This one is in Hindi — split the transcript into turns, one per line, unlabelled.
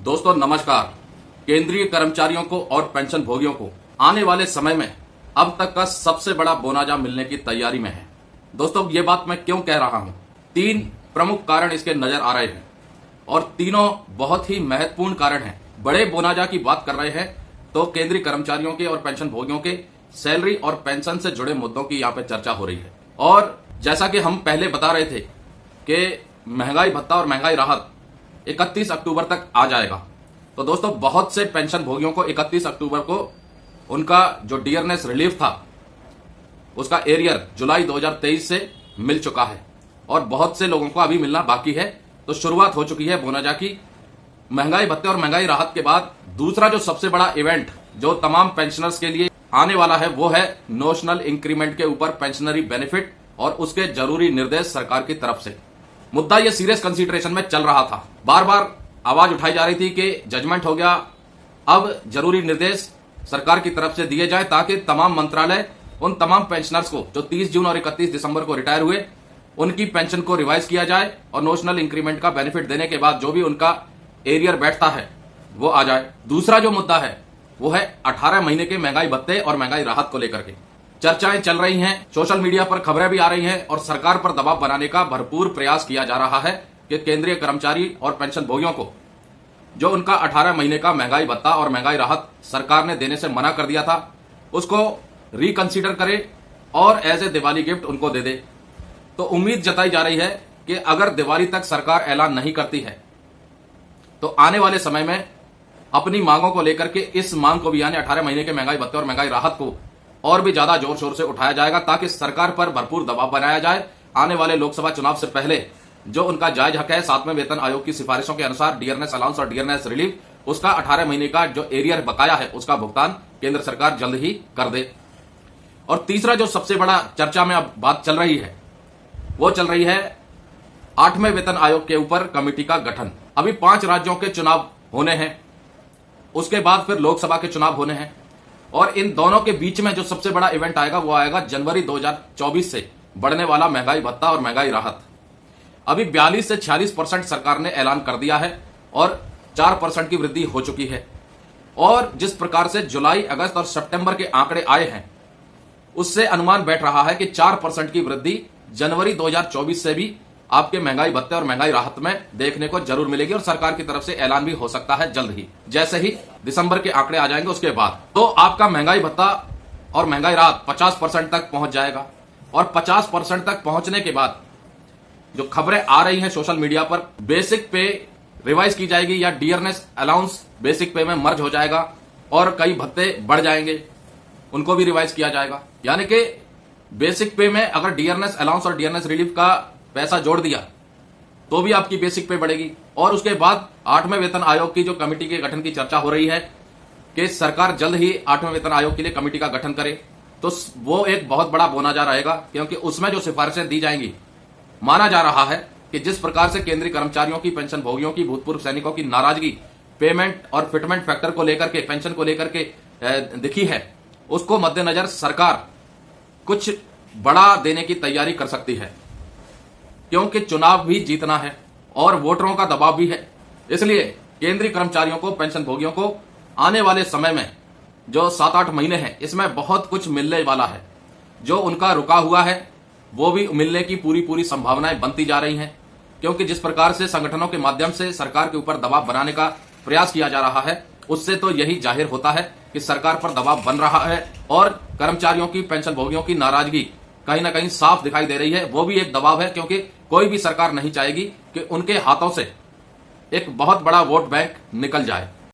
दोस्तों नमस्कार। केंद्रीय कर्मचारियों को और पेंशन भोगियों को आने वाले समय में अब तक का सबसे बड़ा बोनाजा मिलने की तैयारी में है। दोस्तों ये बात मैं क्यों कह रहा हूं? 3 प्रमुख कारण इसके नजर आ रहे हैं और तीनों बहुत ही महत्वपूर्ण कारण हैं। बड़े बोनाजा की बात कर रहे हैं तो केंद्रीय कर्मचारियों के और पेंशन भोगियों के सैलरी और पेंशन से जुड़े मुद्दों की यहाँ पे चर्चा हो रही है। और जैसा कि हम पहले बता रहे थे कि महंगाई भत्ता और महंगाई राहत 31 अक्टूबर तक आ जाएगा, तो दोस्तों बहुत से पेंशन भोगियों को 31 अक्टूबर को उनका जो डियरनेस रिलीफ था उसका एरियर जुलाई 2023 से मिल चुका है और बहुत से लोगों को अभी मिलना बाकी है। तो शुरुआत हो चुकी है बोनाजा की। महंगाई भत्ते और महंगाई राहत के बाद दूसरा जो सबसे बड़ा इवेंट जो तमाम पेंशनर्स के लिए आने वाला है वो है नोशनल इंक्रीमेंट के ऊपर पेंशनरी बेनिफिट और उसके जरूरी निर्देश सरकार की तरफ से। मुद्दा ये सीरियस कंसीडरेशन में चल रहा था, बार बार आवाज उठाई जा रही थी कि जजमेंट हो गया, अब जरूरी निर्देश सरकार की तरफ से दिए जाए ताकि तमाम मंत्रालय उन तमाम पेंशनर्स को जो 30 जून और 31 दिसंबर को रिटायर हुए उनकी पेंशन को रिवाइज किया जाए और नोशनल इंक्रीमेंट का बेनिफिट देने के बाद जो भी उनका एरियर बैठता है वो आ जाए। दूसरा जो मुद्दा है वो है 18 महीने के महंगाई भत्ते और महंगाई राहत को लेकर के चर्चाएं चल रही हैं, सोशल मीडिया पर खबरें भी आ रही हैं और सरकार पर दबाव बनाने का भरपूर प्रयास किया जा रहा है कि केंद्रीय कर्मचारी और पेंशन भोगियों को जो उनका 18 महीने का महंगाई भत्ता और महंगाई राहत सरकार ने देने से मना कर दिया था उसको रिकंसीडर करे और एज ए दिवाली गिफ्ट उनको दे दे। तो उम्मीद जताई जा रही है कि अगर दिवाली तक सरकार ऐलान नहीं करती है तो आने वाले समय में अपनी मांगों को लेकर के इस मांग को भी यानी 18 महीने के महंगाई भत्ते और महंगाई राहत को और भी ज्यादा जोर शोर से उठाया जाएगा ताकि सरकार पर भरपूर दबाव बनाया जाए। आने वाले लोकसभा चुनाव से पहले जो उनका जायज हक है 7वें वेतन आयोग की सिफारिशों के अनुसार डियरनेस अलाउंस और डियरनेस रिलीफ उसका 18 महीने का जो एरियर बकाया है उसका भुगतान केंद्र सरकार जल्द ही कर दे। और तीसरा जो सबसे बड़ा चर्चा में अब बात चल रही है वो चल रही है 8वें वेतन आयोग के ऊपर कमेटी का गठन। अभी 5 राज्यों के चुनाव होने हैं, उसके बाद फिर लोकसभा के चुनाव होने हैं और इन दोनों के बीच में जो सबसे बड़ा इवेंट आएगा वो आएगा जनवरी 2024 से बढ़ने वाला महंगाई भत्ता और महंगाई राहत। अभी 42 से 46% सरकार ने ऐलान कर दिया है और 4% की वृद्धि हो चुकी है। और जिस प्रकार से जुलाई, अगस्त और सितंबर के आंकड़े आए हैं उससे अनुमान बैठ रहा है कि 4% की वृद्धि जनवरी 2024 से भी आपके महंगाई भत्ते और महंगाई राहत में देखने को जरूर मिलेगी और सरकार की तरफ से ऐलान भी हो सकता है जल्द ही, जैसे ही दिसंबर के आंकड़े आ जाएंगे उसके बाद तो आपका महंगाई भत्ता और महंगाई राहत 50% तक पहुंच जाएगा। और 50% तक पहुंचने के बाद जो खबरें आ रही हैं सोशल मीडिया पर, बेसिक पे रिवाइज की जाएगी या डियरनेस अलाउंस बेसिक पे में मर्ज हो जाएगा और कई भत्ते बढ़ जाएंगे, उनको भी रिवाइज किया जाएगा। यानी कि बेसिक पे में अगर डियरनेस अलाउंस और डियरनेस रिलीफ का पैसा जोड़ दिया तो भी आपकी बेसिक पे बढ़ेगी। और उसके बाद 8वें वेतन आयोग की जो कमेटी के गठन की चर्चा हो रही है कि सरकार जल्द ही 8वें वेतन आयोग के लिए कमेटी का गठन करे, तो वो एक बहुत बड़ा बोनाजा रहेगा क्योंकि उसमें जो सिफारिशें दी जाएंगी, माना जा रहा है कि जिस प्रकार से केंद्रीय कर्मचारियों की, पेंशन भोगियों की, भूतपूर्व सैनिकों की नाराजगी पेमेंट और फिटमेंट फैक्टर को लेकर के, पेंशन को लेकर के दिखी है, उसको मद्देनजर सरकार कुछ बड़ा देने की तैयारी कर सकती है क्योंकि चुनाव भी जीतना है और वोटरों का दबाव भी है। इसलिए केंद्रीय कर्मचारियों को, पेंशन भोगियों को आने वाले समय में जो 7-8 महीने हैं इसमें बहुत कुछ मिलने वाला है। जो उनका रुका हुआ है वो भी मिलने की पूरी संभावनाएं बनती जा रही हैं क्योंकि जिस प्रकार से संगठनों के माध्यम से सरकार के ऊपर दबाव बनाने का प्रयास किया जा रहा है उससे तो यही जाहिर होता है कि सरकार पर दबाव बन रहा है और कर्मचारियों की, पेंशन भोगियों की नाराजगी कहीं ना कहीं साफ दिखाई दे रही है। वो भी एक दबाव है क्योंकि कोई भी सरकार नहीं चाहेगी कि उनके हाथों से एक बहुत बड़ा वोट बैंक निकल जाए।